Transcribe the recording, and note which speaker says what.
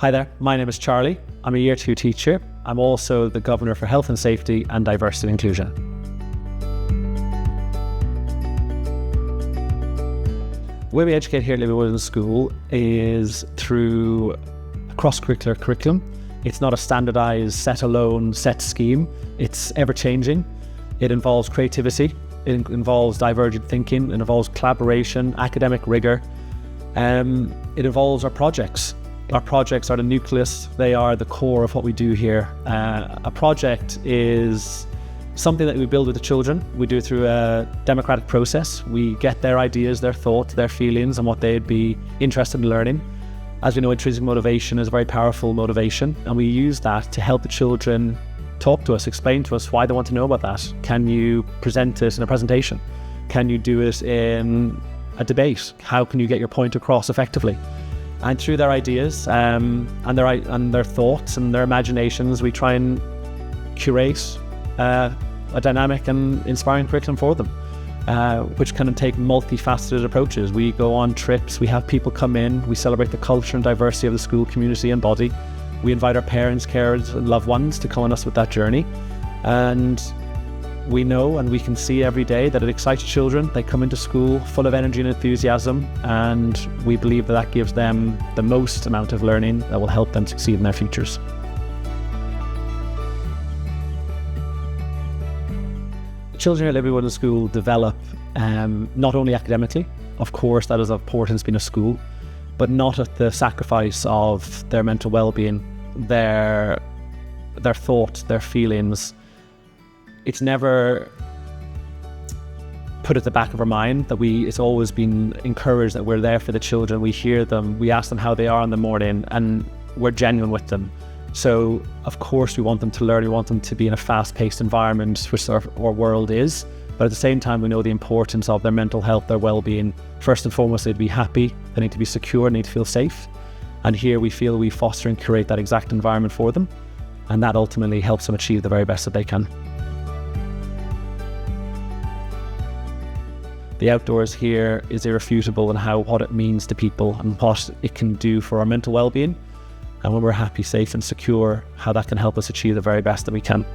Speaker 1: Hi there, my name is Charlie. I'm a Year 2 teacher. I'm also the Governor for Health and Safety and Diversity and Inclusion. The way we educate here at Liberty Woodland School is through a cross-curricular curriculum. It's not a standardised, set scheme. It's ever-changing. It involves creativity. It involves divergent thinking. It involves collaboration, academic rigour. It involves our projects. Our projects are the nucleus. They are the core of what we do here. A project is something that we build with the children. We do it through a democratic process. We get their ideas, their thoughts, their feelings, and what they'd be interested in learning. As we know, intrinsic motivation is a very powerful motivation, and we use that to help the children talk to us, explain to us why they want to know about that. Can you present it in a presentation? Can you do it in a debate? How can you get your point across effectively? And through their ideas and their thoughts and their imaginations, we try and curate a dynamic and inspiring curriculum for them, which can take multifaceted approaches. We go on trips, we have people come in, we celebrate the culture and diversity of the school community and body. We invite our parents, carers and loved ones to come on us with that journey. And we know and we can see every day that it excites children. They come into school full of energy and enthusiasm, and we believe that gives them the most amount of learning that will help them succeed in their futures. Children at Liberty Woodland School develop not only academically, of course that is of importance being a school, but not at the sacrifice of their mental well-being, their thoughts, their feelings. It's never put at the back of our mind that it's always been encouraged that we're there for the children. We hear them, we ask them how they are in the morning, and we're genuine with them. So of course we want them to learn, we want them to be in a fast-paced environment, which our world is, but at the same time we know the importance of their mental health, their well-being. First and foremost, they need to be happy, they need to be secure, they need to feel safe. And here we feel we foster and curate that exact environment for them, and that ultimately helps them achieve the very best that they can. The outdoors here is irrefutable in what it means to people and what it can do for our mental well-being. And when we're happy, safe and secure, how that can help us achieve the very best that we can.